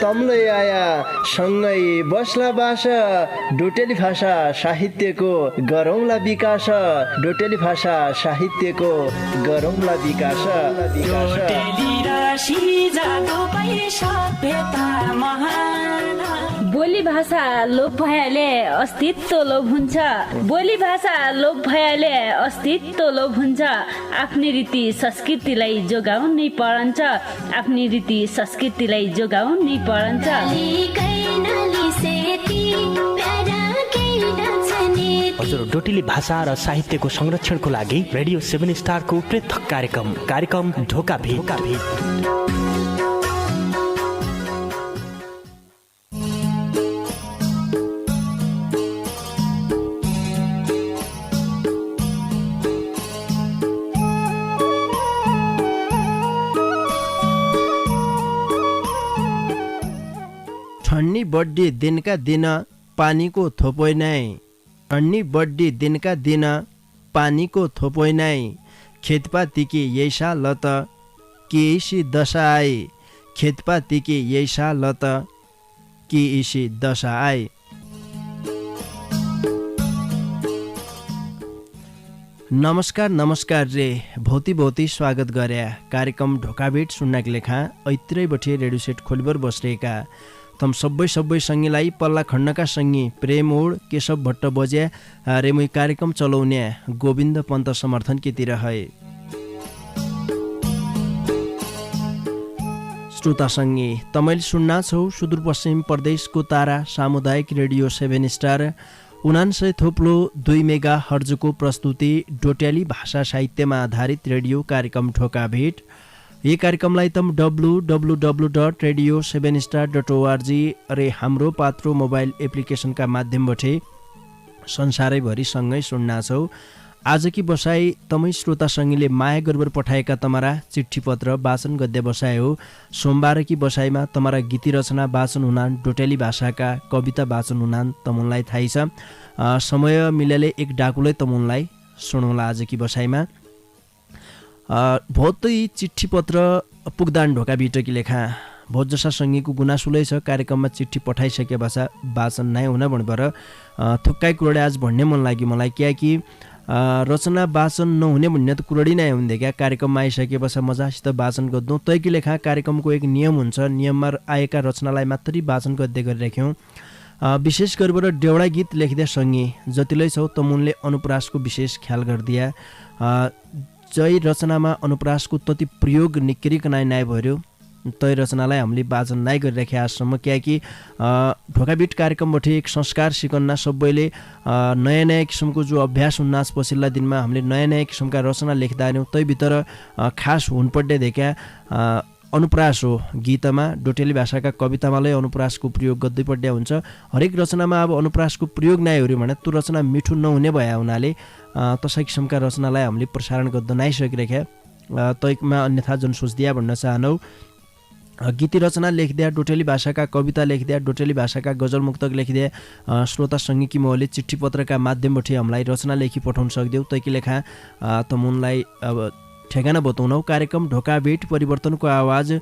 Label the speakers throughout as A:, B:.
A: तम्लै आया सँगै बस्ला बास डोटेली भाषा साहित्यको गरौँला विकास डोटेली भाषा साहित्यको गरौँला विकास
B: बोली भाषा लोप भएले अस्तित्व लोप हुन्छ बोली भाषा लोप भएले अस्तित्व लोप हुन्छ आफ्नै रीति संस्कृतिलाई जोगाउनै पर्छ आफ्नै रीति संस्कृतिलाई जोगाउनै पर्छ
C: हजुर डोटेली भाषा र साहित्यको संरक्षणको लागि रेडियो 7 स्टारको पृथक कार्यक्रम ढोका भेट
A: ठन्नी बड्डी दिनका दिन पानीको थोपोइ नै ठन्नी बड्डी दिनका दिन पानीको थोपोइ नै खेतपातीकी यैसा लत कि इसी दशा आई खेतपातीकी यैसा लत कि इसी दशा आई। नमस्कार रे भौती स्वागत गरे कार्यक्रम ढोकाभेट सुन्नाको लेखा ऐत्रै बठे रेडियो सेट खोलिबर बसरेका तम सबै सङ्गीलाई पल्ला खण्डका सङ्गी प्रेमोड केशव भट्ट बजे रेमुई कार्यक्रम चलाउने गोविन्द पन्त समर्थन केतिर है श्रोता सङ्गी तमैले सुन्ना छौ सुदूरपश्चिम प्रदेशको तारा सामुदायिक रेडियो 7 स्टार 99.2 मेगा हर्जको प्रस्तुति डोट्याली भाषा साहित्यमा आधारित रेडियो कार्यक्रम ढोका भेट। यी कार्यक्रमलाई तम www.radio7star.org रे हाम्रो पात्रो मोबाइल एप्लिकेसनका माध्यमबाट संसारैभरि सँगै सुन्ना छौ। आजकी बसाई तमै श्रोता सङ्गीले माया गर्बर पठाएका तमारा चिठी पत्र वाचन गद्य बसाइ हो। सोमबारकी बसाइमा तमारा गीती रचना वाचन हुनान डोटेली भाषाका कविता वाचन हुनान तमुनलाई थाहै छ। समय मिलेले एक डाकुलै तमुनलाई सुनौला आजकी बसाइमा। बहुत चिठी पत्र पुगदान ढोका बिटकी लेखा बहुत जसा सङ्गीको गुनासुलै छ कार्यक्रममा चिठी पठाइसके भाषा वाचन नै हुन भन्बर थुक्काइ कुरोडे आज भन्ने मन लाग्यो मलाई कियाकि रचना वाचन नहुने भन्ने त कुरोडी नै हुन्थे क्या कार्यक्रममा आइसके भाषा मजासित वाचन गर्दौँ तैकी लेखा कार्यक्रमको एक नियम हुन्छ नियममा आएका रचनालाई मात्रै वाचन गर्दै गरिराख्यौँ। विशेष गरेर देउडा गीत लेख्दै सङ्गी जतिलै छौ तमुनले अनुप्रासको विशेष ख्याल गरिदिया जय रचनामा अनुप्रासको तति प्रयोग निक्रिकन नाइ भर्यो तै रचनालाई हामीले वाचन नाइ गरिराखे आजसम्म कियाकि ढोकाबिट कार्यक्रमबाट एक संस्कार सिकन्ना सबैले नयाँ किसिमको जो अभ्यास हुन्नास पछिल्ला दिनमा हामीले नयाँ किसिमका रचना लेख्दा आयौँ तैभित्र खास हुनपर्ने देख्या अनुप्रास हो। गीतमा डोटेली भाषाका कवितामालाई अनुप्रासको प्रयोग गर्दै पर्ने हुन्छ। हरेक रचनामा अब अनुप्रासको प्रयोग नै हो भने त्यो रचना मिठो नहुने भए हुनाले तसै किसिमका रचनालाई हामीले प्रसारण गर्दा नाइसकिरहेका तैमा अन्यथा जन सोच्दिया भन्न चाहनौ। गीती रचना लेख्दा डोटेली भाषाका कविता लेख्दा डोटेली भाषाका गजल मुक्तक लेख्दा श्रोता सङ्गीकी महले चिठी पत्रका माध्यमबाट हामीलाई रचना लेखी पठाउन सक्दियौ तैकी लेखा तमुनलाई अब ठेगाना बताउनौ। कार्यक्रम ढोका भेट परिवर्तनको आवाज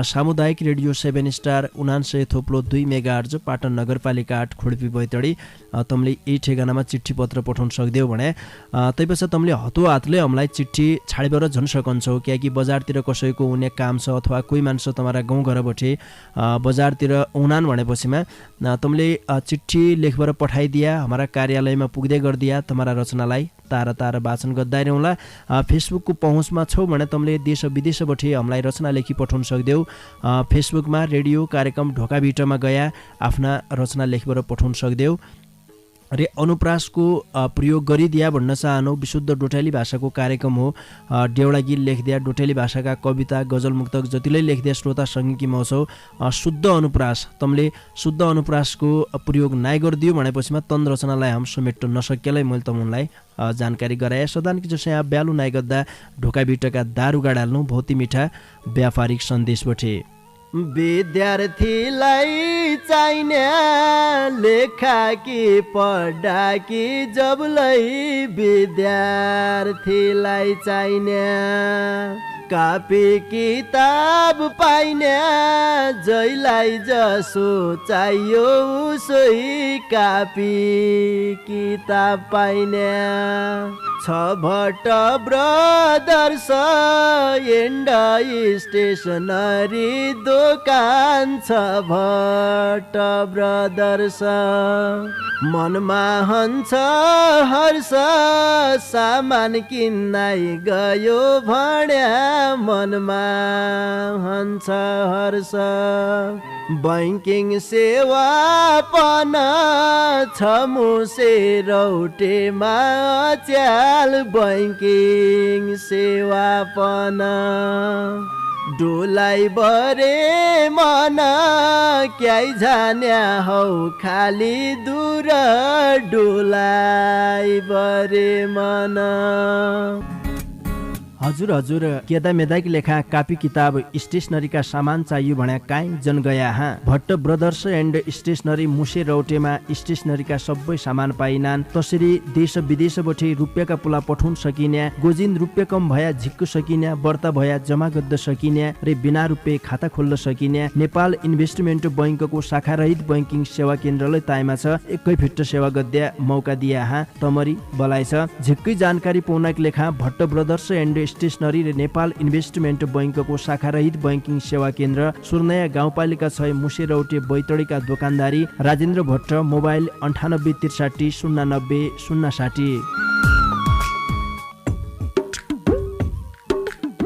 A: सामुदायिक रेडियो 7 स्टार 99.2 मेगाहर्ज पाटन नगरपालिका 8 खुड्पी बैतडी तमले यही ठेगानामा चिठी पत्र पठाउन सक्दियौ भने त्यसपछि तमले हतो हातले हामीलाई चिठी छाडेर झन् सकन्छौ कियाकि बजारतिर कसैको हुने काम छ अथवा कोही मान्छे तमारा गाउँघरबाट बजारतिर उनान भनेपछिमा तमले चिठी लेखबर पठाइदिया हाम्रा कार्यालयमा पुग्दै गरिदिया तमारा रचनालाई तारा वाचन गर्दै रहौँला। फेसबुकको पहुँचमा छौ भने तमले देश विदेशबाट हामीलाई रचना लेखी पठाउन सक्दियौ। फेसबुकमा रेडियो कार्यक्रम ढोका भिटमा गया आफ्ना रचना लेखबाट पठाउन सक्दियौ। रे अनुप्रासको प्रयोग गरिदिया भन्न चाहनौ। विशुद्ध डोटेली भाषाको कार्यक्रम हो। देउडा गीत लेख्दिया डोटेली भाषाका कविता गजल मुक्तक जतिलै लेख्दिया श्रोता सङ्गीकी मौसौ शुद्ध अनुप्रास तमले शुद्ध अनुप्रासको प्रयोग नाइ गरिदियो भनेपछिमा तन रचनालाई हम समेट्न नसकेलाई मैले तमुनलाई जानकारी गराए। सदानकी जसो यहाँ ब्यालु नाइ गर्दा ढोका बिटका दारुगा डाल्नु भौती मिठा व्यापारिक सन्देशबाट विद्यार्थीलाई चाहिने लेखा कि पढा कि जबलै विद्यार्थीलाई चाहिने कापी किताब पाइने जैलाई जसो चाहियो उसै कापी किताब पाइने छ भट्ट ब्रदर्स एन्ड स्टेसनरी दोकान छ भट्ट ब्रदर्स मनमा हन्छ हर्ष सामान किन्नाइ गयो भन्या मनमा हन्छ हर्ष बैंकिङ सेवा पन छ मुसे रौटेमा च्याल बैंकिङ सेवा पन डोलाई बरे मन क्याइ जान्या हौ खाली दूर डोलाई बरे मन हजुर केदा मेदाकी लेखा कापी किताब स्टेसनरीका सामान चाहियो भन्या काई जन गया हाँ भट्ट ब्रदर्स एन्ड स्टेसनरी मुसे रौटेमा स्टेसनरीका सबै सामान पाइनान् तसरी देश विदेशबाट रुपियाँका पुला पठाउन सकिन्या गोजिन रुपियाँ कम भया झिक्क सकिन्या बर्ता भया जमा गद्द सकिन्या रे बिना रुपियाँ खाता खोल्न सकिन्या नेपाल इन्भेस्टमेन्ट बैंकको शाखा रहित बैंकिङ सेवा केन्द्रलाई ताइमा छ एकै फिट सेवा गद्या मौका दिया हाँ तमरी बलाइ छ झिक्कै जानकारी पाउनाको लेखा भट्ट ब्रदर्स एन्ड स्टेसनरी र नेपाल इन्भेस्टमेन्ट बैंकको शाखा रहित बैंकिङ सेवा केन्द्र सुर्नया गाउँपालिका 6 मुसे रौटे बैतडीका दोकानदारी राजेन्द्र भट्ट मोबाइल 98 63 090 060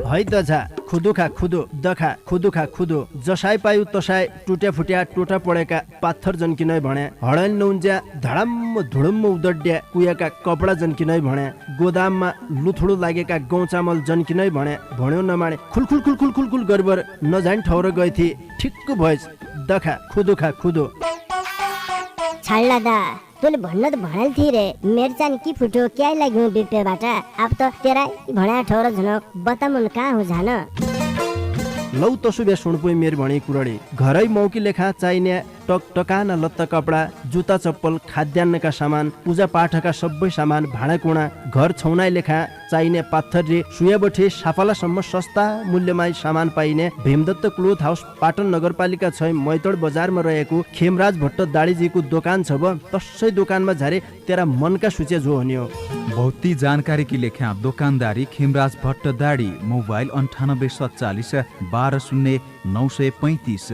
A: है दझा खुदो खा खुदो दखा खुदो खा खुदो जसाई पायु तसाई टुट्या फुट्या टोटा पडेका पाथर जन्किनै भन्या हडल नउन्ज्या धडम्म धुडुम्म उदड्या कुयाका कपडा जन्किनै भन्या गोदाममा लुथुडो लागेका गहुँ चामल जन्किनै भन्या भन्यो नमाने खुलखुल खुलखुल खुलखुल गरबर नजाइन ठाउँ गए थिए ठिक्क भएछ दखा खुदो खा खुदो
D: छाड्ला दा तैँले भन्न त भनेल थिए रे मेरो चाहिँ के फुट्यो क्या लाग्यो बिपेबाट अब त तेरा भण्या ठौर झनक बतामुन कहाँ हो झान
A: लौ तसु बे सुणपुई मेरो भणी कुरडी घरै मौकी लेखा चाहिने टकटकाना लत्ता कपडा जुत्ता चप्पल खाद्यान्नका सामान पूजा पाठका सबै सामान भाँडाकुँडा घर छौनाइ लेखा चाहिने पाथर रे सुयाबठे साफालासम्म सस्ता मूल्यमा सामान पाइने भीमदत्त क्लोथ हाउस पाटन नगरपालिका 6 मैतड बजारमा रहेको खेमराज भट्ट दाडीजीको दोकान छ ब तसै दोकानमा झारे तेरा मनका सूचे जो हन्यो
E: बहुती जानकारी की लेखा दोकानदारी खेमराज भट्ट दाडी मोबाइल 9847 12 0935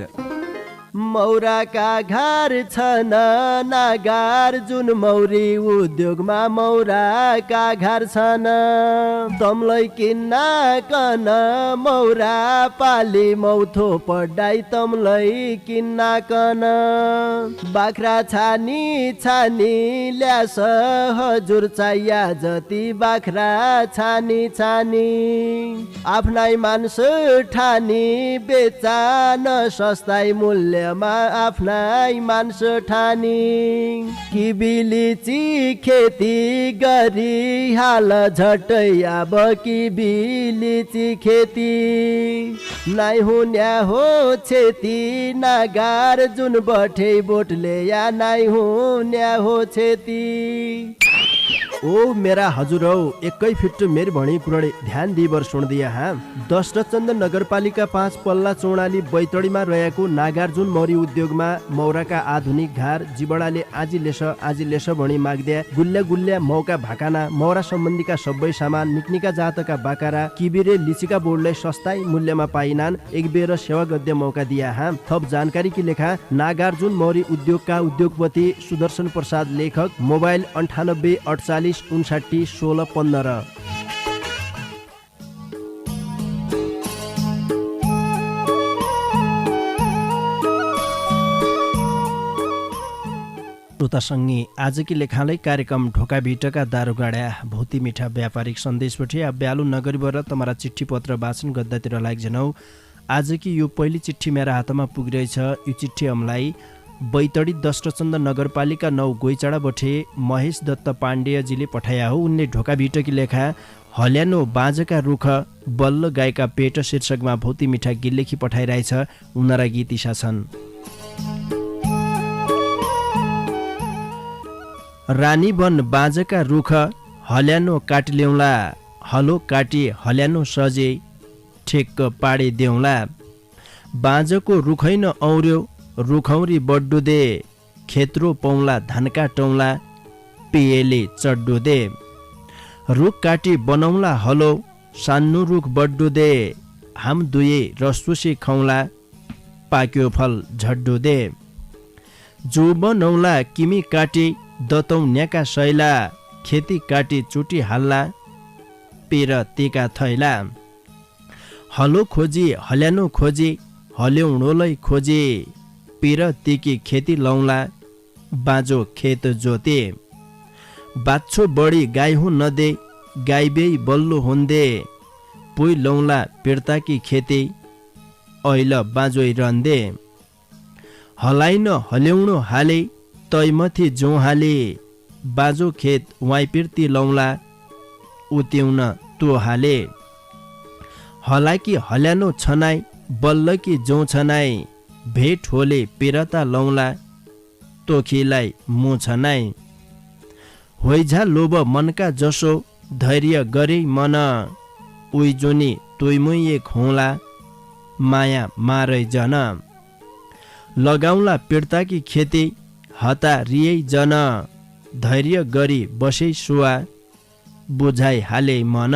A: मौराका घर छन् नागार जुन मौरी उद्योगमा मौराका घर छन् तमलाई किन्न कन मौरा पाली मौथो पढाइ तमलाई किन्न कन बाख्रा छानी छानी ल्यास हजुर चाहिया जति बाख्रा छानी छानी आफ्नै मान्छ ठानी बेचा न सस्ताई मूल्य आफ्नै मान्छ ठानी किबिलिची खेती गरी हाल झट्टै अब किबिलिची खेती नाइ हुन्या हो छेती नागार जुन बठे बोटले या नाइ हुन्या हो छेती ओ मेरा हजुर हौ एकै फिट मेरो भणी कुरडे ध्यान दिबर सुन दिया हाँ दशरथचन्द नगरपालिका 5 पल्ला चौडाली बैतडीमा रहेको नागार्जुन मौरी उद्योगमा मौराका आधुनिक घर जिबडाले आजी लेस भणी माग्द्या गुल्ल्या गुल्ल्या मौका भाकाना मौरा सम्बन्धीका सबै सामान निक्निका जातका बाकारा किबिरे लिचिका बोर्डलाई सस्ताई मूल्यमा पाइनान् एक बेर सेवा गद्य मौका दिया हाँ थप जानकारी की लेखा नागार्जुन मौरी उद्योगका उद्योगपति सुदर्शन प्रसाद लेखक मोबाइल 98 48 59 16 15 श्रोतासँगै आजकी लेखालाई कार्यक्रम ढोका भिटका दारुगाडा भौती मिठा व्यापारिक सन्देशपछि ब्यालु नगरीबाट तमरा चिठी पत्र वाचन गर्दातिर लाग्जनौ आजकी यो पहिली चिठी मेरा हातमा पुगिरहेछ यो चिठी हमलाई बैतडी दशरथचन्द नगरपालिका 9 गोइचाडा बठे महेश दत्त पाण्डेयजीले पठाया हो उनले ढोका भिटकी लेखा हल्यानो बाँझका रुख बल्ल गायका पेट शीर्षकमा भौती मिठा गीत लेखी पठाइरहेछ उनरा गीत इसा छन् रानी बन बाँझका रुख हल्यानो काटी ल्याउला हलो काटी हल्यानो सजे ठेक्क पाडिदेऊला। बाँझको रुखैन और्यो रुखौरी बड्डु दे, खेत्रो पौला धानका टौला पिएली चड्डु दे। रुख काटी बनाउला हलो सान्नु रुख बड्डु दे, हाम दुई रसुसी खौला पाक्यो फल झड्डु दे। जो बनौला किमी काटी दतौँ न्याका सैला, खेती काटी चुटी हाल्ला पिर तिका थैला। हलो खोजी हल्यानो खोजी हल्याउणोलै खोजी, पिर तिकी खेती लौला बाँझो खेत जोते। बाछो बढी गाई हुँ नदे, गाई बेई बल्लो हुन्दे, पुइ लौला पिर्ताकी खेती ऐल बाँझोइ रन्दे। हलाइन हल्याउणो हाले तैमथि जो हाले, बाँझो खेत वाइ पिर्ती लौला उत्याउन तो हाले। हलाकी हल्यानो छनाई बल्ल कि जो छनाई, भेट होले पिरता लौला तोखीलाई मु छनाई। होइझा लोभ मनका जसो धैर्य गरे मन, उइ जोनी तुइमुइ खोला माया मारै जन। लगाउला पिर्ताकी खेती हता रियै जन, धैर्य गरी बसै सुवा बुझाइ हाले मन।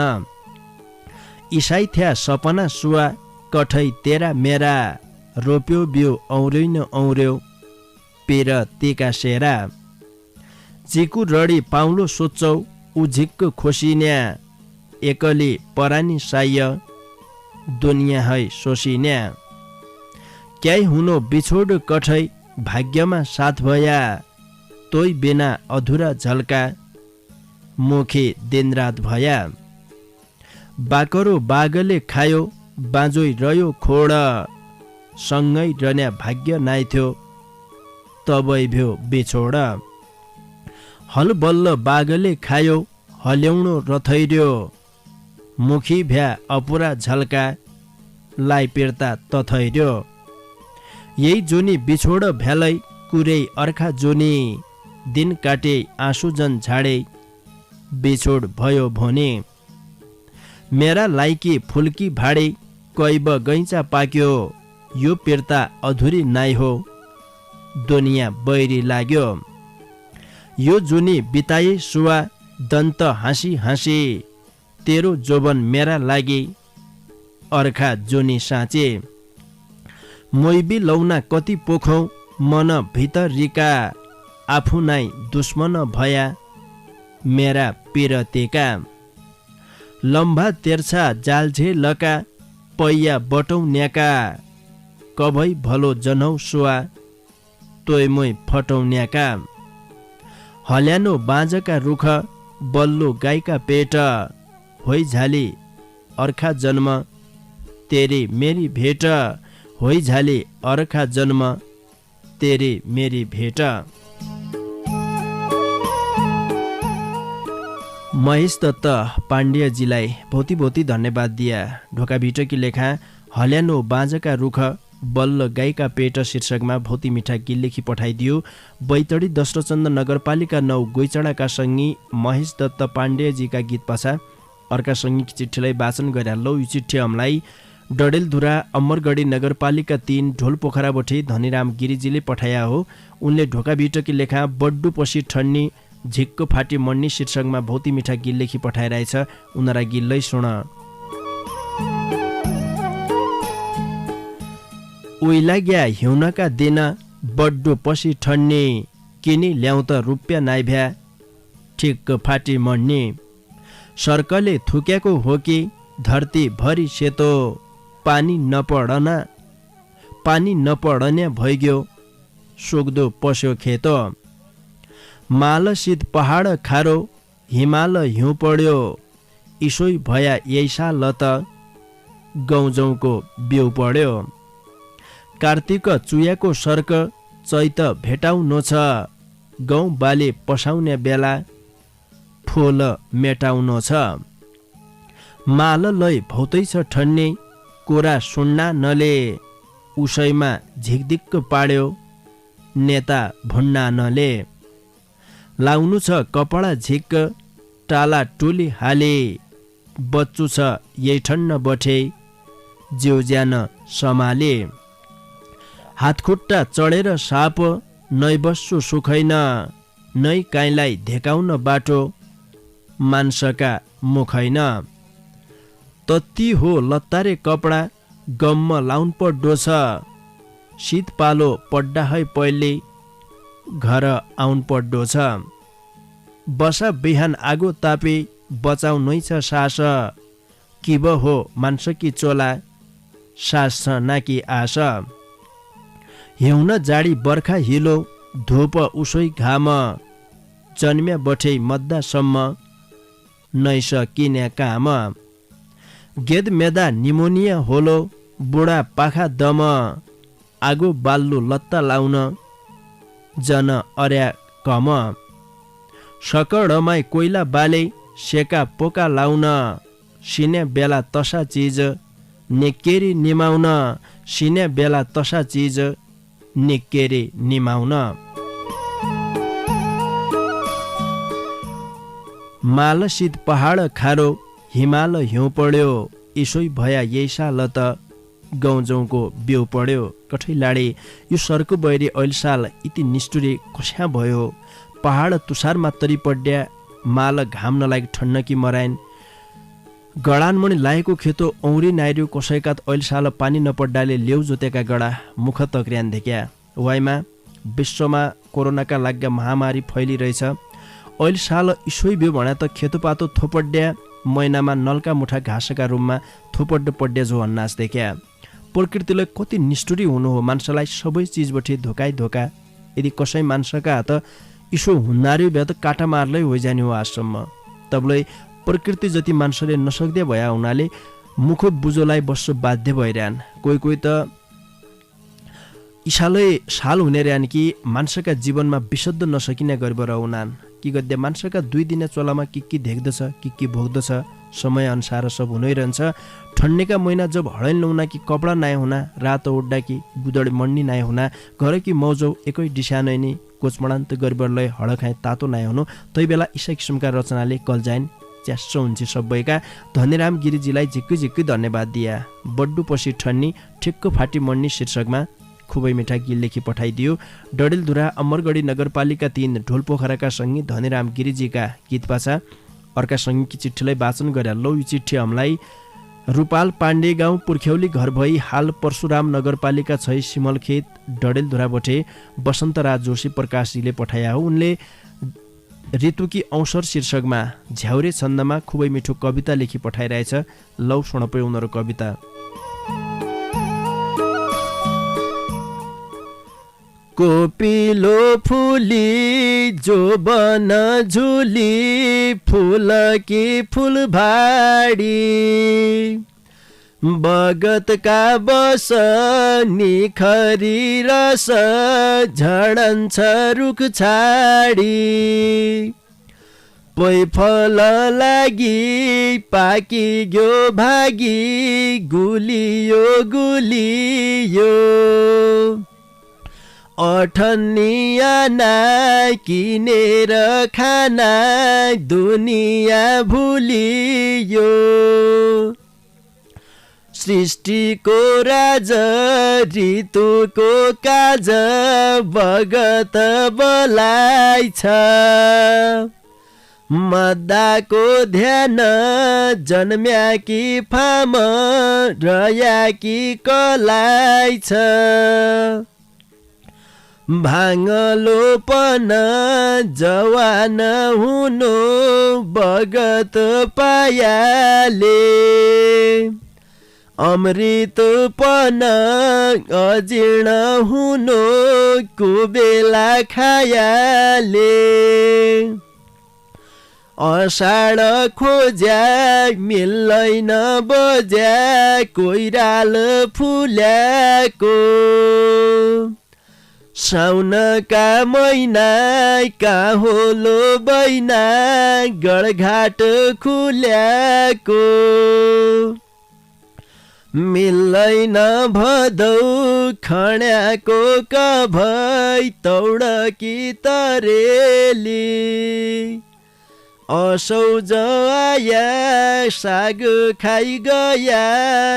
A: इसाई थ्या सपना सुवा कठै तेरा मेरा, रोप्यो बिउ और्यो न और्यो पिर तिका सेरा। चिकु रडी पाउलो सोच्छौ उझिक्क खोसिन्या, एकली परानी साय दुनियाँ है सोसिन्या। क्याइ हुनो बिछोड कठै भाग्यमा साथ भया, तोइ बिना अधुरा झल्का मुखी दिनरात भया। बाकरो बागले खायो बाँझोइ रह्यो खोड, सँगै रन्या भाग्य नाइथ्यो तबै भ्यो बिछोड। हल बल्ल बागले खायो हल्याउणो रथैर्यो, मुखी भ्या अपुरा झल्का लाई पिर्ता तथैर्यो। यही जोनी बिछोड भ्यालै कुरै अर्खा जोनी, दिन काटे आँसु जन झाडे बिछोड भयो भने। मेरा लाइकी फुल्की भाडे कैब गैँचा पाक्यो, यो पिर्ता अधुरी नाइ हो दुनियाँ बैरी लाग्यो। यो जुनी बिताए सुवा दन्त हाँसी हाँसी, तेरो जोबन मेरा लागि अर्खा जोनी साँचे। मोइबी लौना कति पोखौ मन भितरिका, आफू नाइ दुश्मन भया मेरा पिरतेका। लम्बा तेर्छा जालझे लका पैया बटौ न्याका, कभै भलो जनौ सुवा तोइमोइ फटौ न्याका। हल्यानो बाँझका रुख बल्लो गाईका पेट, होइ झाली अर्खा जन्म तेरी मेरी भेट, होइ झाली अर्खा जन्म तेरी मेरी भेट। महेश दत्त पाण्डेजीलाई भौती भौती धन्यवाद दिया। ढोका भिटकी लेखा हल्यानो बाँझका रुख बल्ल गाईका पेट शीर्षकमा भौती मिठा गीत लेखी पठाइदियो। बैतडी दशरथचन्द नगरपालिका 9 गोइचडाका सङ्गी महेश दत्त पाण्डेजीका गीत पछा अर्का सङ्गीको चिठीलाई वाचन गरिहाल्छौँ। यो चिठी हामीलाई डडेलधुरा अमरगढी नगरपालिका 3 ढोलपोखराबोटी धनीराम गिरिजीले पठाया हो। उनले ढोका भिटकी लेखा बड्डु पछि ठन्नी झिक्क फाटी मन्नी शीर्षकमा भौती मिठा गीत लेखी पठाइरहेछ। उनीहरूलाई गीतलाई सुन। उइलाग्या हिउँनका दिन बड्डु पछि ठन्नी, किनी ल्याउ त रुपियाँ नाइभ्या ठिक्क फाटी मन्नी। सर्कले थुक्याको हो कि धरती भरि सेतो, पानी नपडन्या भइग्यो सुक्दो पस्यो खेतो। मालसित पहाड खारो हिमाल हिउँ पढ्यो, इसोई भया यही साल त गौजौको बिउ पढ्यो। कार्तिक चुयाको सर्क चैत भेटाउनु छ, गौँ बाली पसाउने बेला फुल मेटाउनु छ। माल लै भौतै छ ठन्ने कोरा सुन्ना नले, उसैमा झिकदिक्क पाड्यो नेता भुन्ना नले। लाउनु छ कपडा झिक्क टाला टोली हाले, बच्चु छ यही ठन्न बठे ज्यू ज्यान सम्हाले। हातखुट्टा चढेर साप नै बस्छु सुखैन, नै काइँलाई धेकाउन बाटो मान्छका मुखैन। तत्ती हो लत्तारे कपडा गम्म लाउन पड्डो छ, शीत पालो पड्डा है पहिले घर आउन पड्डो छ। बसा बिहान आगो तापे बचाउनै छ सास, किब हो मान्छकी चोला सास छ नाकि आश। हिउन जाडी बर्खा हिलो धुप उसै घाम, जन्म्या बठे मद्दासम्म नै छ किन्या काम। गेद मेदा निमोनिया होलो बुढा पाखा दम, आगो बाल्लु लत्ता लाउन जन अर्या कम। सकडमाई कोइला बाले सेका पोका लाउन, सिने बेला तसा चिज निक्केरी निमाउन, सिने बेला तसा चिज निक्केरी निमाउन। मालसित पहाड खारो हिमाल हिउँ पढ्यो, इसोई भया यही साल त गौजौँको बिउ पढ्यो। कठै लाडे यो सर्को बहिरी ऐल साल इति निष्ठुरी कस्या भयो। पहाड तुषारमा तरी पड्या, माल घाम नलाग ठन्न कि मराइन। गडानमणि लागेको खेतो औरी नाइर्यो कसैकात ऐल साल पानी नपड्डाले लेउ जोतेका गडा मुख तक्र्यान धेक्या। वाइमा विश्वमा कोरोनाका लाग्गा महामारी फैलिरहेछ। ऐल साल इसोई बिउ भन्या त खेतोपातो थोपड्या, महिनामा नल्का मुठा घाँसका रूपमा थोपड्ड पड्या जो अन्नास देख्या। प्रकृतिलाई कति निष्ठुरी हुनु हो, मान्छेलाई सबै चिजबठे धोकाइ धोका। यदि कसै मान्छेका हात इसो हुन्नार्यो भए त काटा मार्लै होइजाने हो आजसम्म। तबलाई प्रकृति जति मान्छेले नसक्दै भया हुनाले मुख बुझोलाई बस्छ बाध्य भइरहन्। कोही कोही त इसालै साल हुने रहन् कि मान्छेका जीवनमा विशुद्ध नसकिने गरेर रहनान्। कि गद्य मान्छेका 2 दिने चोलामा के देख्दछ के भोग्दछ, समय अनुसार सब हुनैरहन्छ। ठन्डेका महिना जब हडैल नहुना कि कपडा नाय हुना, रातो उड्डा कि गुदड मण्डी नाय हुना, घर कि मौजौ एकै डिसा नैनी कोचमडान्त गरिबरलाई हड खाए तातो नाय हुनु। तै बेला इसा किसिमका रचनाले कलजाइन च्यास्सो हुन्छ सबैका। धनीराम गिरिजीलाई झिक्कै झिक्कै धन्यवाद दिया। बड्डु पछि ठन्नी ठिक्क फाटी मण्डी शीर्षकमा खुबै मिठा गीत लेखी पठाइदियो। डडेलधुरा अमरगढी नगरपालिका 3 ढोलपोखराका सङ्गी धनीराम गिरिजीका गीत पाछा अर्का सङ्गीकी चिठीलाई वाचन गरे। लौ यो चिठी हामीलाई रूपाल पाण्डे गाउँ पुर्ख्यौली घर भई हाल परशुराम नगरपालिका 6 सिमलखेत डडेलधुराबटे वसन्तराज जोशी प्रकाशजीले पठाया हो। उनले ऋतुकी अवसर शीर्षकमा झ्याउरे छन्दमा खुबै मिठो कविता लेखी पठाइरहेछ। लौ सुनपे उनीहरू कविता। कोपिलो फुली जो बन झुली, फूल की फुलभाडी, बगत का बस निखरी रस, झडन्छ रुख छाडी। पैफल लागि पाकी गयो भागी, गुलियो गुलियो। अठन्निया नाइ किनेर खाना, दुनियाँ भुलियो। सृष्टिको राज ऋतुको काज, बगत बोलाइ छ। मद्दाको ध्यान जन्म्याकी फाम, रयाकी कलाई छ। भाङ्गलोपन जवान हुनु, बगत पायाले। अमृतपन अजीर्ण हुनु, कुबेला खायाले। अषाढ खोज्या मिल्दैन बज्या, कोइराल फुल्याको। साउनका महिना काहोलो बैना, गडघाट खुल्याको। मिल्दैन भदौ खण्याको कभै, तौडकी तरेली। असौज आया साग खाइ गया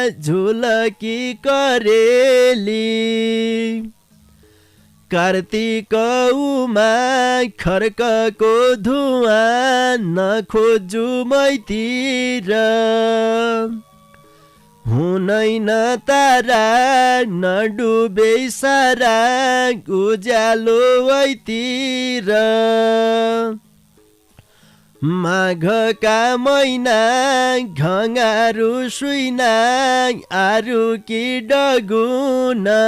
A: झुलकी करेली कार्तिक उमा खर्कको धुवाँ नखोजु मैतिर हुनैन तारा नडुबे सारा उज्यालो वैतिर माघका महिना घङ्गारु सुइना आरुकी डगुना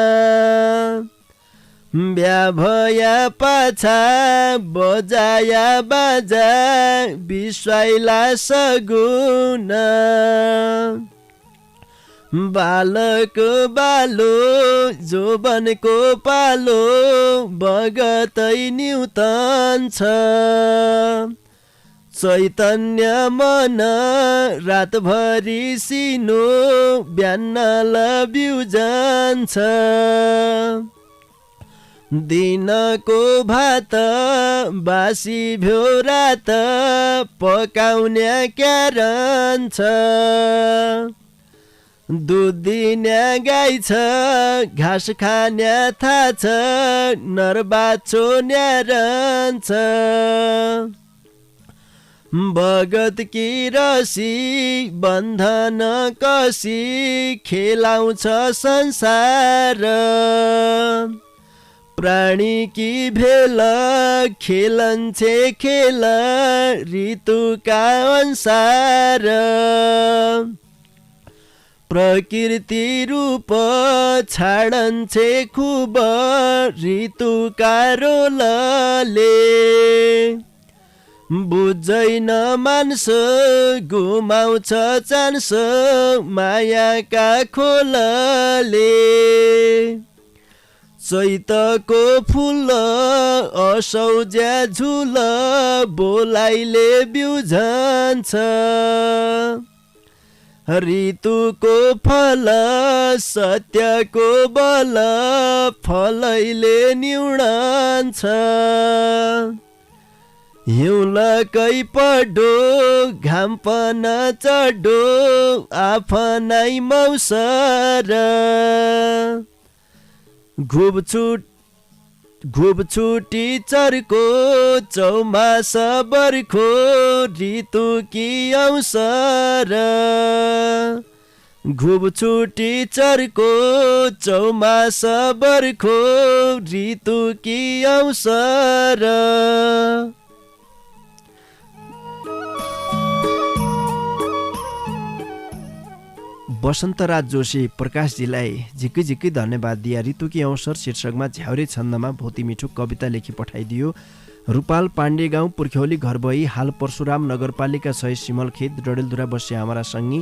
A: ब्या भया पाछा बजाया बाजा विश्वाइला सगुना बालक बालो जोबनको पालो बगतै न्यूतन छ चैतन्य मन रातभरि सिनो बिहान लबिउजन छ दिनको भात बासी भ्यो रात पकाउने क्यारन छ दुध दिने गाई छ घाँस खाने थाहा छ नरबाछो न्यारन छ बगत की रसी बन्धन कसी खेलाउँछ संसार प्राणी की भेल खेलन्छे खेल ऋतुका अनुसार प्रकृति रूप छाडन्छे खुब ऋतुका रोलले बुझैन मानिस गुमाउँछ चान्स मायाका खोलले चैतको फुल असौज्या झुल बोलाइले बिउझन्छ ऋतुको फल सत्यको बल फलैले निउडन्छ हिउँलकै पडो घाम पन चढो आफ्नै मौसर घुबछुटी चर्को चौमास बर्खो ऋतुकी अवसर घुबछुटी चर्को चौमास बर्खो ऋतुकी अवसर वसन्तराज जोशी प्रकाशजीलाई झिक्कै झिक्कै धन्यवाद दिया। ऋतुकी अवसर शीर्षकमा झ्याउरे छन्दमा भोती मिठो कविता लेखी पठाइदियो। रूपाल पाण्डे गाउँ पुर्ख्यौली घर भई हाल परशुराम नगरपालिका 6 सिमलखेत डडेलधुरा बसे हाम्रा सङ्गी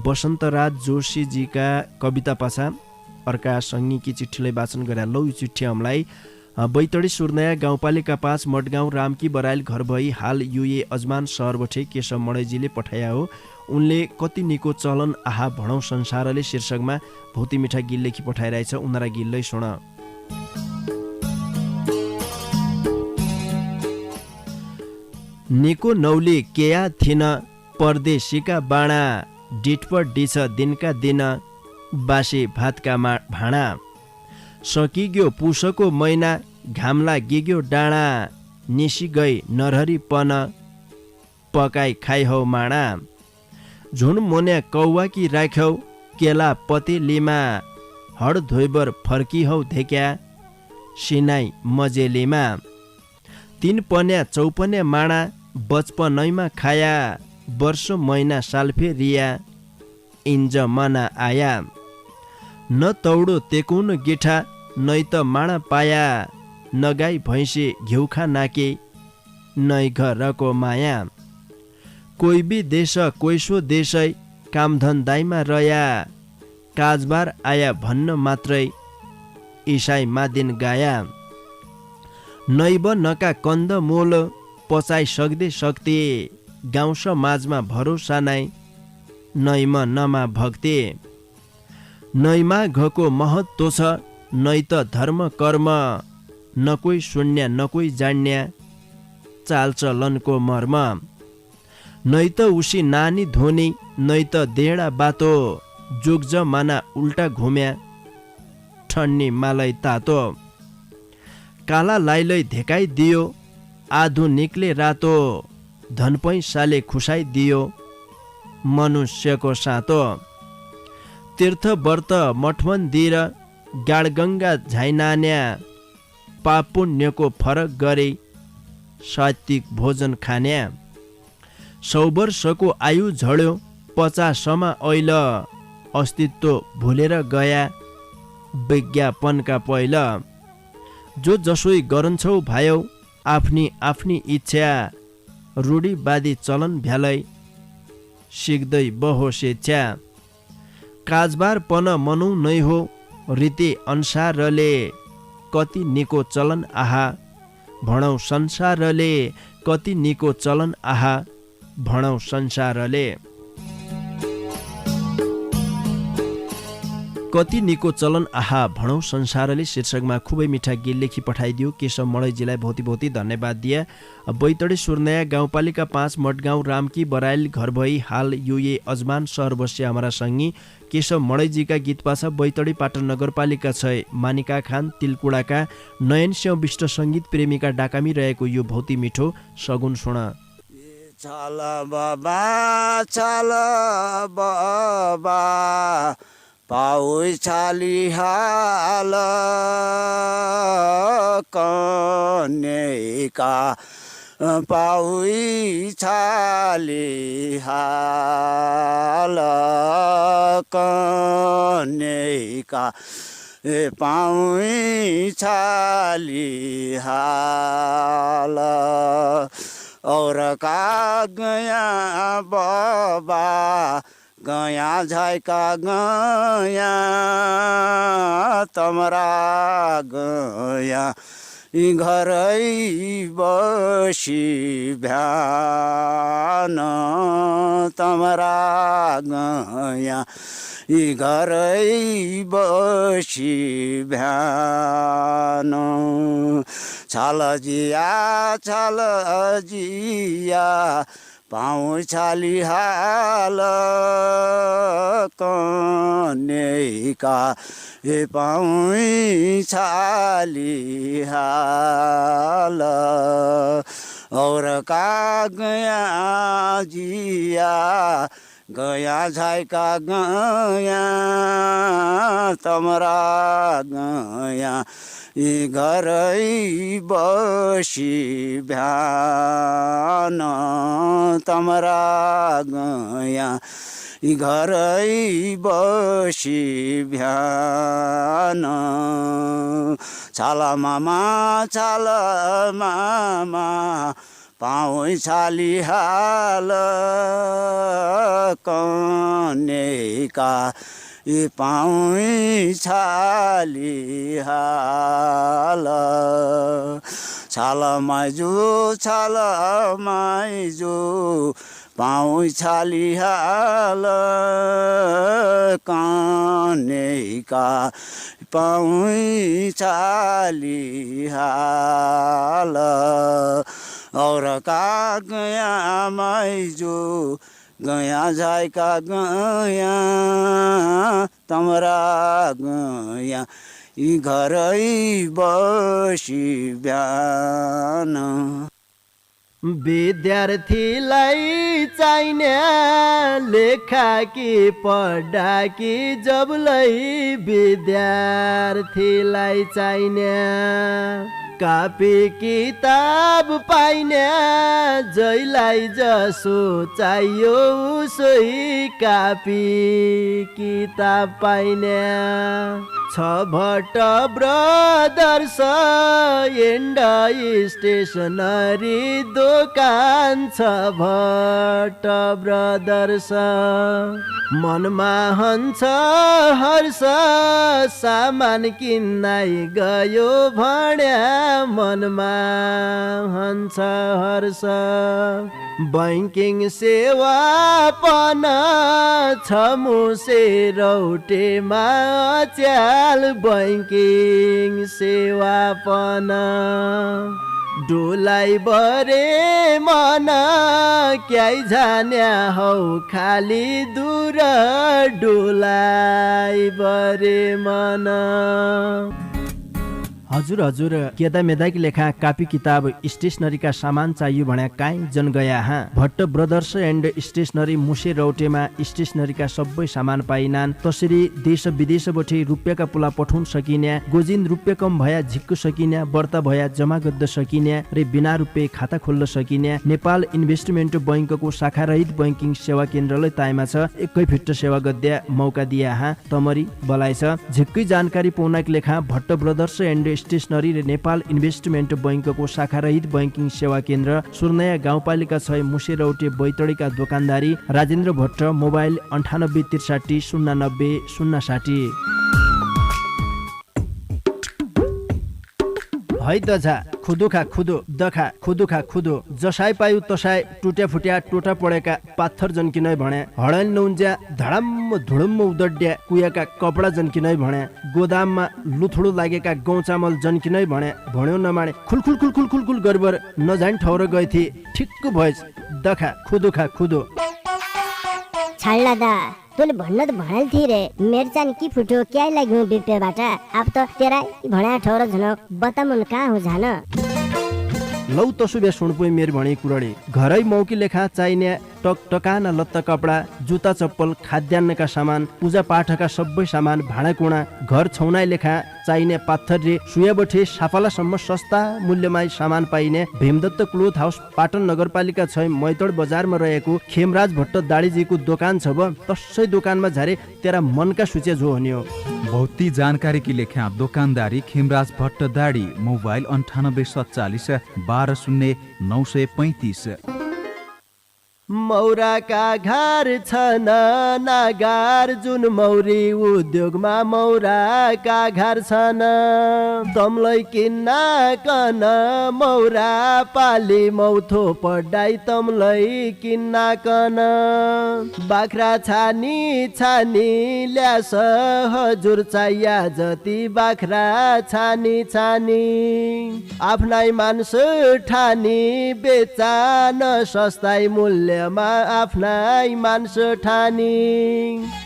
A: वसन्तराज जोशीजीका कविता पाछा अर्का सङ्गीकी चिठीलाई वाचन गरे। लौ चिठी हमलाई बैतडी सुर्नया गाउँपालिका 5 मडगाउँ रामकी बराइल घर भई हाल युए अजमान सहरबठे केशव मणैजीले पठाया हो। उनले कति निको चलन आहा भणौँ संसारले शीर्षकमा भौती मिठा गीत लेखी पठाइरहेछ। उनीहरा गीतलाई सुन। निको नौले केया थिन परदेशीका बाणा डिटपट डिछ दिनका दिन बासे भातका भाँडा सकिग्यो पुसको मैना घाम लागिग्यो डाँडा निसी गई नरहरी पन पकाई खाइ हौ माडा झुन मोन्या कौवा कि राख्यौ केला पते लिमा हड धोइबर फर्की हौ धेक्या सिनाई मजेलीमा 3 पन्या 54 माडा बचपनैमा खाया वर्ष महिना सालफे रिया इन्ज मना आया न तौडो तेकुन गिठा नै त माडा पाया नगाई भैँसे घिउखा नाके नै घरको माया कोही बी देश कोइसो देशै कामधन दाइमा रया काजबार आया भन्न मात्रै ईसाई मादिन गाया नैब नका कन्द मोल पचाइ सक्दे सक्ते गाउँ समाजमा भरोसा नै नैम नमा भक्ते नैमा घको महत्व छ नै त धर्म कर्म न कोही सुन्या न कोही जान्या चालचलनको मर्म नै त उसी नानी धोनी नै त देडा बातो जोग्ज माना उल्टा घुम्या ठन्नी मालै तातो काला लाइलै धेकाइदियो आधुनिकले रातो धन पैसाले खुसाइदियो मनुष्यको सातो तीर्थ व्रत मठमन्दिर गाडगङ्गा झाइनान्या पाप पुण्यको फरक गरे सात्विक भोजन खान्या 100 वर्षको आयु झड्यो 50 ऐल अस्तित्व भुलेर गया विज्ञापनका पहिला जो जसोई गरन्छौ भायौ आफ्नी इच्छा रूढीवादी चलन भ्यालै सिक्दै बहो स्वेच्छा काजबार पन मनौ नै हो रीति अनुसारले कति निको चलन आहा भणौ संसारले कति निको चलन आहा भणौ संसारले कति निको चलन आहा भणौ संसारले शीर्षकमा खुबै मिठा गीत लेखी पठाइदियो केशव मडैजीलाई बहुत धन्यवाद दिए। बैतडी सुर्नया गाउँपालिका 5 मटगाउँ रामकी बराइल घर भई हाल युए अजमान सहर बस्या हमारा संगी केशव मडैजीका गीत पाछा बैतडी पाटन नगरपालिका 6 मानिका खान तिलकुडाका नयन स्याउ विष्ट सङ्गीत प्रेमीका डाकामी रहेको यो भौती मिठो सगुन सुन।
F: चल बाबा पाउ छाली हाल कन्यका पाउ छाली हाल कन्यका पाउ छाली हाल और का गया बाबा गया झाइका गया तमरा गया घरै बसी भ्यान तमरा गया घरै बसी भ्यान छाल जिया पाउ छाली हाल कन्यका पाउ छाली हाल और का गया जिया गया झाइका गया तमरा गया घरै बसी भ्यान तमरा गया घरै बसी भ्यान छाला मामा पाउ छाली हाल कन्यका पाउ छाली हाल छाल माइजू पाउ छाली हाल कन्यका पाउ छाली हाल और का गया माइजू गया झाइका गया तमरा गया घरै बसी भ्यान
A: विद्यार्थीलाई चाहिने लेखा कि पढा कि जबलै विद्यार्थीलाई चाहिने कापी किताब पाइने जैलाई जसो चाहियो सोही कापी किताब पाइने छ भट्ट ब्रदर्स एन्ड स्टेसनरी दोकान छ भट्ट ब्रदर्स मनमा हन्छ हर्ष सामान किन्नै गयो भन्या मनमा हन्छ हर्ष बैंकिङ सेवा पन छ मुसे रौटेमा च्याल बैंकिङ सेवा पन डोलाई बरे मन क्याइ जान्या हौ खाली दूर डोलाई बरे मन। हजुर हजुर केदा मेदाकी लेखा कापी किताब स्टेसनरीका सामान चाहियो भन्या काहीँ जन गया हाँ। भट्ट ब्रदर्स एन्ड स्टेसनरी मुसे रौटेमा स्टेसनरीका सबै सामान पाइनान्। तसरी देश विदेशबाट रुपियाँका पुला पठाउन सकिन्या, गोजिन रुपियाँ कम भया झिक्क सकिन्या, बर्ता भया जमा गद्द सकिन्या र बिना रुपियाँ खाता खोल्न सकिन्या। नेपाल इन्भेस्टमेन्ट बैङ्कको शाखारहित बैङ्किङ सेवा केन्द्रलाई ताइमा छ। एकै फिट सेवा गद्या मौका दिया हाँ। तमरी बलाइ छ। झिक्कै जानकारी पाउनाको लेखा भट्ट ब्रदर्स एन्ड स्टेसनरी र नेपाल इन्भेस्टमेन्ट बैङ्कको शाखारहित बैङ्किङ सेवा केन्द्र सुर्नया गाउँपालिका 6 मुसे रौटे बैतडीका दोकानदारी राजेन्द्र भट्ट, मोबाइल 98 63 090 060। है दझा खुदुखा खुदो दखा खुदुखा खुदो जसाई पायु तसाई टुट्या फुट्या टोटा पडेका पाथर जन्किनै भने हडल नौन्ज्या धडम्म धुडुम्म उदड्या कुयाका कपडा जन्किनै भने गोदाममा लुथुडु लागेका गहुँ चामल जन्किनै भने भन्यो नमाने खुलखुल खुलखुल खुलखुल गरबर नजान ठौर गएथी ठिक्क भएछ दखा खुदुखा खुदो।
D: छाड्ला दा तैँले भन्न त भनाइल थिए रे मेरो चाहिँ के फुट्यो क्या लाग्यो बिपेबाट अब त तेरा भना ठौर झनक बतामुन कहाँ हो झान।
A: लौ तसुबे सुनपुई मेर भणी कुरडी घरै मौकी लेखा चाहिने टकटकाना लत्ता कपडा जुत्ता चप्पल खाद्यान्नका सामान पूजा पाठका सबै सामान भाँडाकुँडा घर छौनाइ लेखा चाहिने पाथर रे सुयाबठे सापालासम्म सस्ता मूल्यमा सामान पाइने भीमदत्त क्लोथ हाउस पाटन नगरपालिका 6 मैतड बजारमा रहेको खेमराज भट्ट दाडीजीको दोकान छ। तसै दोकानमा झारे तेरा मनका सूचे जो हन्यो।
E: बहुती जानकारी की लेखा दोकानदारी खेमराज भट्ट दाडी, मोबाइल 9847 12 0935।
A: मौराका घर छन् नागार जुन मौरी उद्योगमा मौराका घर छन् तमलाई किन्न कन मौरा पाली मौथो पढाइ तमलाई किन्न कन बाख्रा छानी छानी ल्यास हजुर चाहिया जति बाख्रा छानी छानी आफ्नै मान्छ ठानी बेचा न सस्ताई मूल्य आफ्नै मान्छ ठानी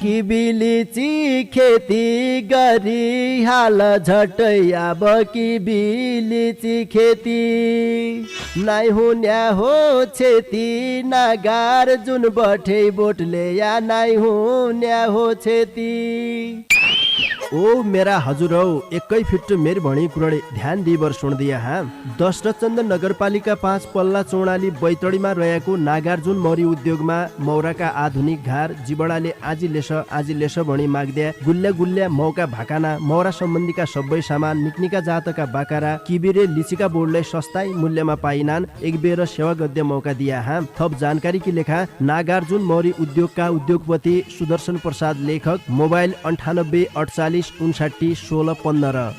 A: किबिलिची खेती गरी हाल झट्टै अब किबिलिची खेती नाइ हुन्या हो छेती नागार जुन बठे बोटले या नाइ हुन्या हो छेती। ओ मेरा हजुरौ एकै फिट मेर भणी कुरडे ध्यान दिबर सुन दिया हाँ। दशरथचन्द नगरपालिका 5 पल्ला चौडाली बैतडीमा रहेको नागार्जुन मौरी उद्योगमा मौराका आधुनिक घर जिबडाले आजी लेस भणी माग्द्या गुल्ल्या गुल्ल्या मौका भाकाना मौरा सम्बन्धीका सबै सामान निक्निका जातका बाकारा किबिरे लिचिका बोर्डलाई सस्ताई मूल्यमा पाइनान्। एक बेर सेवा गद्य मौका दिया हाँ। थप जानकारी की लेखा नागार्जुन मौरी उद्योगका उद्योगपति सुदर्शन प्रसाद लेखक, मोबाइल 98 48 59 16 15।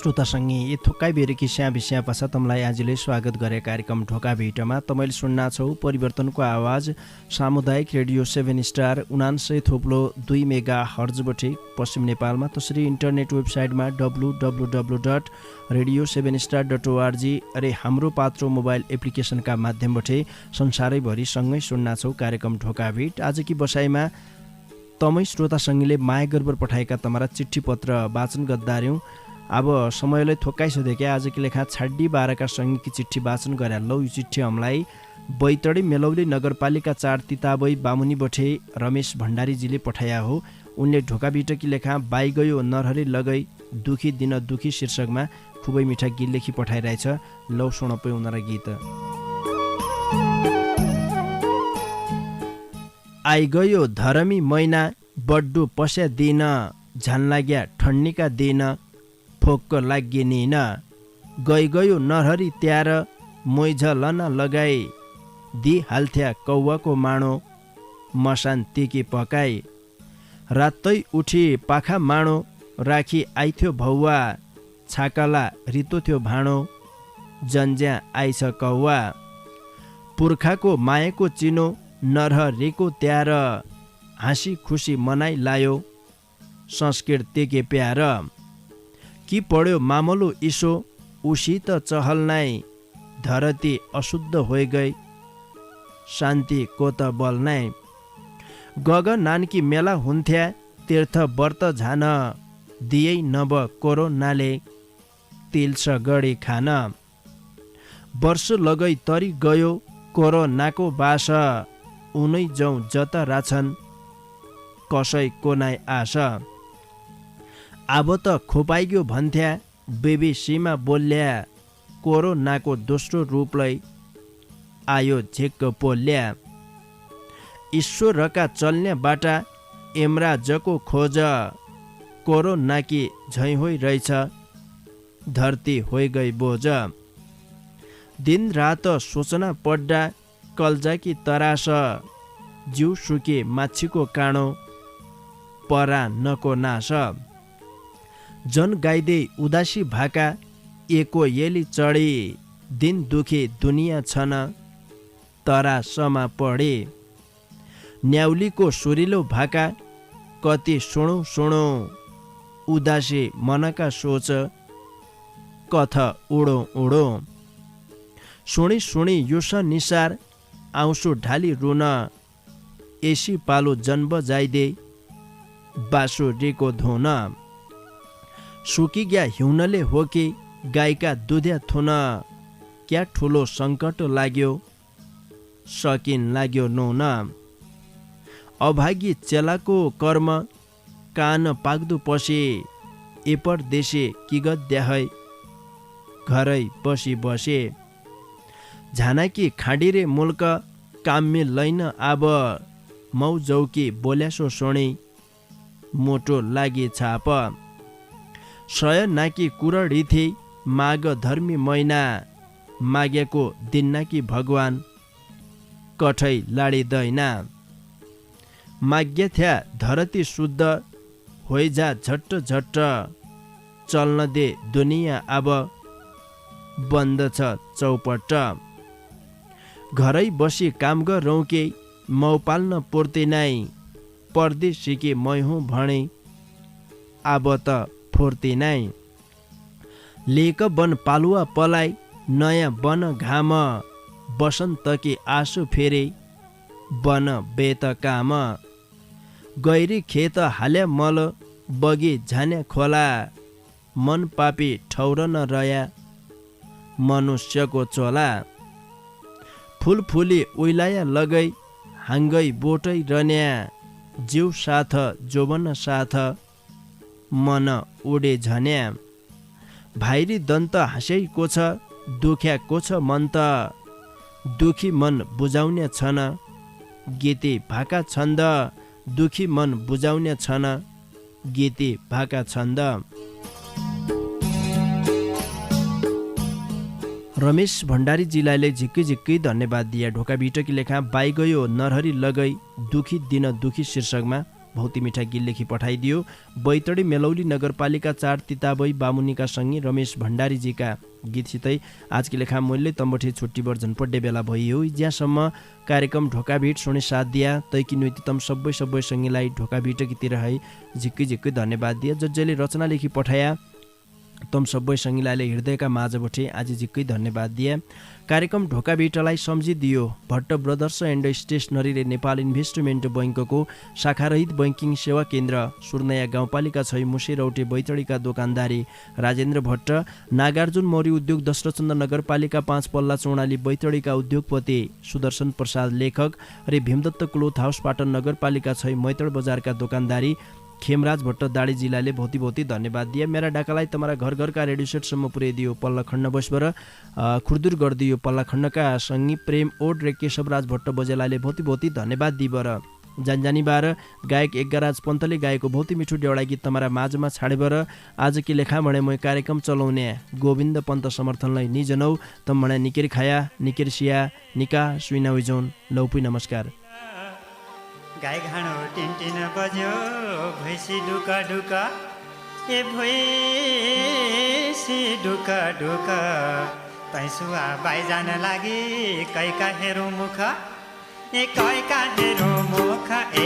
A: श्रोतासँगै यी थोक्काइ बेरेकी स्या विस्या पछा तमलाई आजले स्वागत गरे कार्यक्रम ढोका भेटमा तपाईले सुन्ना छौ परिवर्तनको आवाज सामुदायिक रेडियो 7 स्टार 99.2 मेगा हर्जबाट पश्चिम नेपालमा। त्यसरी इन्टरनेट वेबसाइटमा www.radio7star.org अरे हाम्रो पात्रो मोबाइल एप्लिकेसनका माध्यमबाट संसारैभरि सँगै सुन्ना छौ कार्यक्रम ढोका भेट। आजकी बसाइमा तमै श्रोतासँगले माया गर्बर पठाएका तमारा चिठी पत्र वाचन गद्दार्यौँ। अब समयलाई थोक्काइसोधेके आजकी लेखा छाड्डी 12 का सङ्गीकी चिठी वाचन गरे। लौ यो चिठी हमलाई बैतडी मेलौली नगरपालिका 4 तिताबई बामुनी बठे रमेश भण्डारीजीले पठाया हो। उनले ढोका बिटकी लेखा बाई गयो नरहरी लगै दुखी दिन दुखी शीर्षकमा खुबै मिठा गीत लेखी पठाइरहेछ। लौ सुनपै उनरा गीत। आई गयो धरमी महिना बड्डो पस्या दिन झन लाग्या ठन्नीका दिन फोक्क लाग्गे निन गई गयो नरहरी त्यार मोइझलन लगाई दि हाल्थ्या कौवाको माणो मसान तेके पकाई रातै उठी पाखा माणो राखी आइथ्यो भौवा छाकला रितो थियो भाँडो जन्ज्या आइछ कौवा पुर्खाको मायाको चिनो नरहरेको त्यार हाँसी खुसी मनाइ लायो संस्कृतिके प्यार कि पढ्यो मामलो इसो उसी त चहल नाइ धरती अशुद्ध होइ गई शान्ति को त बल नाइ गग नानकी मेला हुन्थ्या तीर्थ व्रत झान दिए नव कोरोनाले तिल्छ गडी खान वर्ष लगै तरी गयो कोरोनाको बास उनै जौँ जत राछन् कसै कोनाइ आश अब त खोपाइग्यो भन्थ्या बीबीसीमा बोल्या कोरोनाको दोस्रो रूपलाई आयो झिक्क पोल्या ईश्वरका चल्ने बाटा यमराजको खोज कोरोनाकी झैँ होइ रहेछ धरती होइ गई बोझ दिन रात सोचना पड्डा कल्जाकी तरास जिउ सुके माछीको काँडो परा नको नाश जन गाइदे उदासी भाका एको येली चढी दिन दुखी दुनियाँ छन तरासमा पढे न्याउलीको सुरिलो भाका कति सुणौ सुणौ उदासी मनका सोच कथ उडो उडो सुणी सुणी युस निसार आउँसु ढाली रुन एसी पालो जन्म जाइदे बाँसुरीको धुन सुकिग्या हिउनले हो कि गाईका दुध्या थुन क्या ठुलो सङ्कट लाग्यो सकिन लाग्यो नुन अभागी चेलाको कर्म कान पाक्दु पछि एपरदेशे किगत द्याहै घरै बसी बसे झानाकी खाँडिरे मुल्क काम्य लैन आब मौ जौकी बोल्यासो सोणी मोटो लागि छाप सय नाकी कुरडी थिए माग धर्मी मैना मागेको दिन्नाकी भगवान कठै लाडिँदैन माग्य थ्या धरती शुद्ध होइजा झट्ट झट्ट चल्न दे दुनियाँ अब बन्द छ चौपट घरै बसी काम गरौँ के मौ पाल्न पुर्ति नाइ परदेशीकी मै हुँ भने अब त फुर्ती नाइ लेक बन पालुवा पलाई नयाँ बन घाम बसन्तकी आँसु फेरे बन बेत काम गैरी खेत हाल्या मल बगी झान्या खोला मन पापी ठौर न रया मनुष्यको चोला फुल फुली उइलाया लगै हाङ्गै बोटै रन्या जिउ साथ जोबन साथ मन उडे झन्या भाइरी दन्त हाँस्याइको छ दुख्याको छ मन त दुखी मन बुझाउने छन् गीती भाका छन्द दुखी मन बुझाउने छन् गीती भाका छन्द रमेश भण्डारीजीलाई झिक्कै झिक्कै धन्यवाद दिए ढोका बिटकी लेखा बाई गयो नरहरी लगै दुखी दिन दुखी शीर्षकमा भौती मिठा गीत लेखी पठाइदियो बैतडी मेलौली नगरपालिका 4 तिताबई बामुनिका सङ्गी रमेश भण्डारीजीका गीतसितै आजकी लेखा मूल्य तम्बठी छुट्टी वर्जन पड्डे बेला भइयो ज्यासम्म कार्यक्रम ढोका भेट सुने साथ दिया तैकी नुतितम सबै सङ्गीलाई ढोका भेटकीतिर है झिक्कै झिक्कै धन्यवाद दिए जसले रचना लेखी पठाया तम सबै सङ्गीलाई हृदयका माझबटे आज झिक्कै धन्यवाद दिए कार्यक्रम ढोका भेटलाई सम्झिदियो भट्ट ब्रदर्स एन्ड स्टेसनरीले नेपाल इन्भेस्टमेन्ट बैङ्कको शाखारहित बैङ्किङ सेवा केन्द्र सुर्नया गाउँपालिका 6 मुसेरौटे बैतडीका दोकानदारी राजेन्द्र भट्ट नागार्जुन मौर्य उद्योग दशरथचन्द्र नगरपालिका 5 पल्ला चौडाली बैतडीका उद्योगपति सुदर्शन प्रसाद लेखक र भीमदत्त क्लोथ हाउस पाटन नगरपालिका 6 मैतड बजारका दोकानदारी खेमराज भट्ट दाडी जिल्लाले भौती भौती धन्यवाद दिए मेरा डाकालाई तमारा घर घरका रेडियो सेटसम्म पुर्याइदियो पल्ला खण्ड बसबर खुर्दुर गरिदियो पल्ला खण्डका सङ्गी प्रेम ओड रे केशवराज भट्ट बजेलाले भौती भौती धन्यवाद दिबर जानजानी बार गायक एकगराज पन्तले गाएको भौती मिठो डेउडा गीत तमारा माझमा छाडेबर आज कि लेखा भने म कार्यक्रम चलाउने गोविन्द पन्त समर्थनलाई निजनौ तम भने निकेर खाया निकेर सिया निका सुइना उइजोन लौपी नमस्कार
G: गाई घाँडो टिनटिन बज्यो भैँसी ढुका ढुका ए भैँसी ढुका ढुका तैसुवा बाई जान लागि कैका हेरौँ मुख ए कैका हेरौँ मुख ए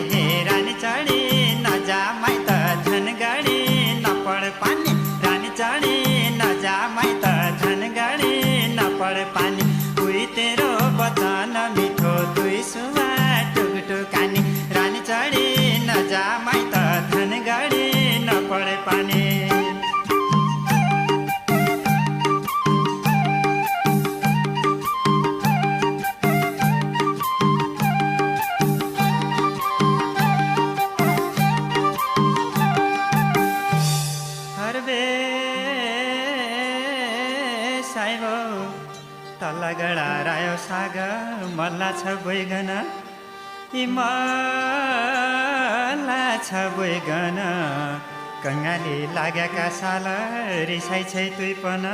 G: रानी चढी नजा माइत धन गाडी नपढ पानी रानी चढी नजा माइत धन गाडी नपढ पानी उही तेरो वचन मिठो दुई सुवा टुकटुकानी रानी चढी नजा माइत धन गाडी नपढ पानी तल्लागडा रायो सागर मल्ला छ बोइगन यी मल्ला छ बोइगन कङ्गाली लागेका साल रिसाइ छै तुइपन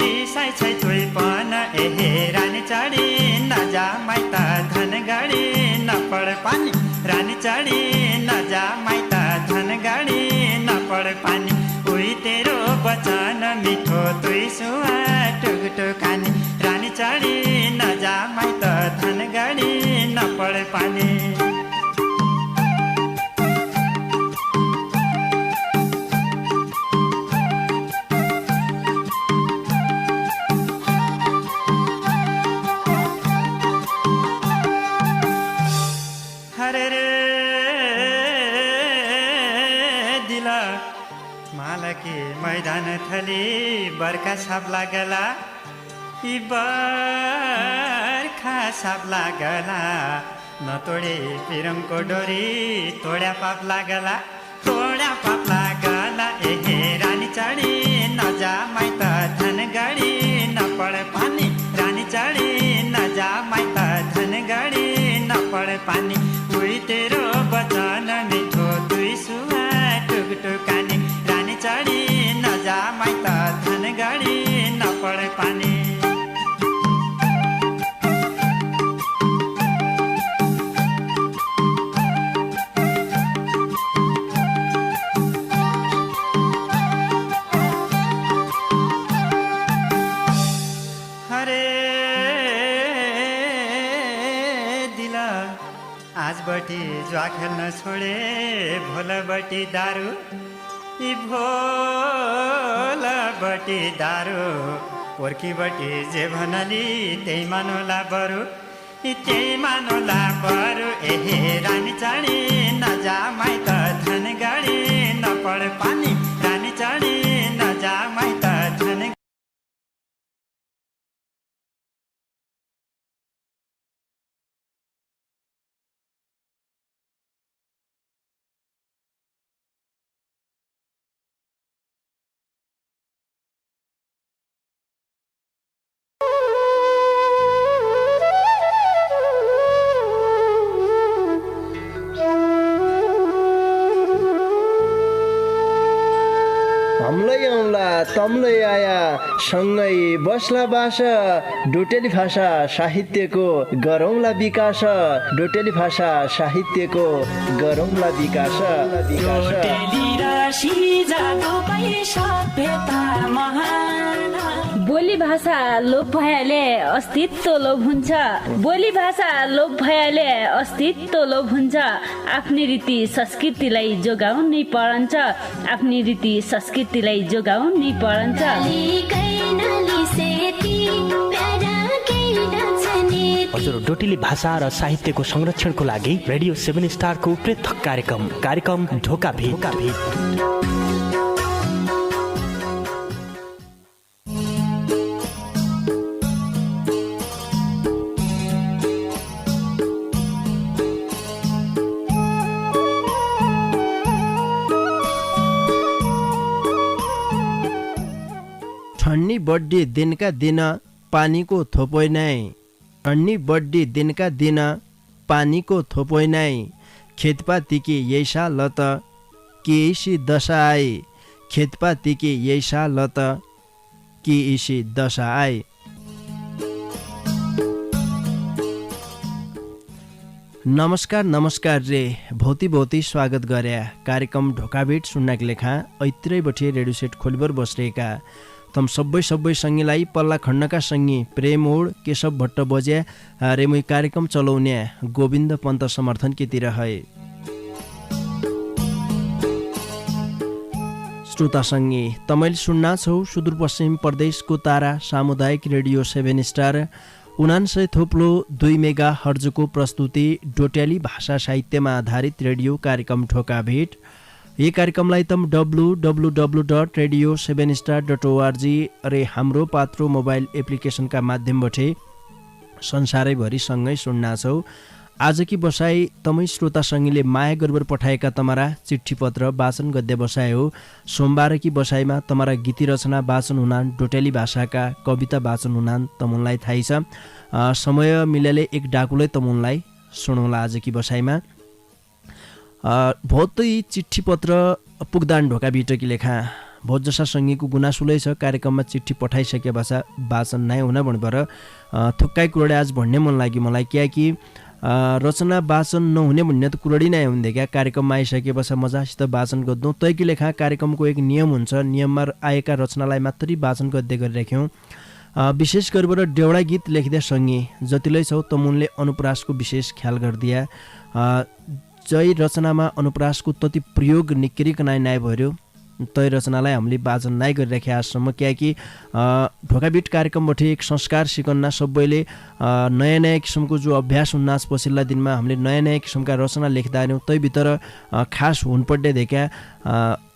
G: रिसाइ छै तुइपन एहे रानी चाडी नजा माइत धन गाडी नपढ पानी रानी चाडी नजा माइत धन गाडी नपढ पानी उही तेरो वचन मिठो तुई सुवा टुकटुकानी रानी चाडी नजा माइत धन गाडी नपढ पानी हरे रे दिला मालकी मैदान थली बर्खा साप लागला यी बर्खा साप लागला नतोडे पिरङको डोरी तोड्या पाप लागला एहे रानी चाडी नजा माइत धन गाडी नपढ पानी रानी चाडी नजा माइत धन गाडी नपढ पानी उही तेरो वचन मिठो दुई सुवा टुकटुकानी रानी चाडी नजा माइत धन गाडी नपढ पानी आजबटी जुवा खेल्न छोडे भोलबटी दारू यी भोलबटी दारू पोर्कीबटी जे भनली त्यही मानोला बरु त्यही मानोला बरु एहे रानी चाडी नजा माइत धन गाडी नपढ पानी रानी चाडी नजा माइत धन
A: तम्लै आया सँगै बस्ला बास डोटेली भाषा साहित्यको गरौँला विकास डोटेली भाषा साहित्यको गरौँला विकास
B: बोली भाषा लोप भएले अस्तित्व लोप हुन्छ बोली भाषा लोप भएले अस्तित्व लोप हुन्छ आफ्नै रीति संस्कृतिलाई जोगाउनै परन्छ आफ्नै रीति संस्कृतिलाई जोगाउनै परन्छ
C: हजुर डोटेली भाषा र साहित्यको संरक्षणको लागि रेडियो 7 स्टारको पृथक कार्यक्रम ढोका भेट
A: ठन्नी बड्डी दिनका दिन पानीको थोपोइ नै ठन्नी बड्डी दिनका दिन पानीको थोपोइ नै खेतपातीकी यैसा लत कि इसी दशा आई खेतपातीकी यैसा लत कि इसी दशा आई। नमस्कार रे भौती स्वागत गरे कार्यक्रम ढोकाभेट सुन्नाक लेखा ऐत्रै बठे रेडियो सेट खोलिबर बसरेका तम सबै सङ्गीलाई पल्ला खण्डका सङ्गी प्रेम ओड केशव भट्ट बज्या रेमुई कार्यक्रम चलाउने गोविन्द पन्त समर्थन केतिर है। श्रोता सङ्गी तमैले सुन्ना छौ सुदूरपश्चिम प्रदेशको तारा सामुदायिक रेडियो 7 स्टार 99.2 मेगा हर्जको प्रस्तुति डोट्याली भाषा साहित्यमा आधारित रेडियो कार्यक्रम ढोकाभेट। यी कार्यक्रमलाई तम www.radio7star.org रे हाम्रो पात्रो मोबाइल एप्लिकेसनका माध्यमबाट संसारैभरि सँगै सुन्ना छौ। आजकी बसाई तमै श्रोता सङ्गीले माया गर्बर पठाएका तमरा चिठी पत्र वाचन गद्य बसाइ हो। सोमबारकी बसाइमा तमरा गीती रचना वाचन हुनान, डोट्याली भाषाका कविता वाचन हुनान तमुनलाई थाहै छ। समय मिलेले एक डाकुलै तमुनलाई सुनौला आजकी बसाइमा। बहुत चिठी पत्र पुगदान ढोका बिटकी लेखा बहुत जसा सङ्गीको गुनासुलै छ। कार्यक्रममा चिठी पठाइसके भाषा वाचन नै हुन भन्बर थुक्काइ कुरोडे आज भन्ने मन लाग्यो मलाई, कियाकि रचना वाचन नहुने भन्ने त कुरोडी नै हुन्थे क्या। कार्यक्रममा आइसकेपछि मजासित वाचन गर्दौँ। तैकी लेखा कार्यक्रमको एक नियम हुन्छ, नियममा आएका रचनालाई मात्रै वाचन गर्दै गरिराख्यौँ। विशेष गरेर डेउडा गीत लेख्दै सङ्गी जतिलै छौ तमुनले अनुप्रासको विशेष ख्याल गरिदिया। जै रचनामा अनुप्रासको तति प्रयोग निक्रिकन नाइ भर्यो तै रचनालाई हामीले वाचन नै गरिराखे आजसम्म, कियाकि ढोकाबिट कार्यक्रमबाट एक संस्कार सिकन्ना सबैले नयाँ नयाँ किसिमको जो अभ्यास हुन्नास पछिल्ला दिनमा हामीले नयाँ नयाँ किसिमका रचना लेख्दा आयौँ। तैभित्र खास हुनपर्ने देखा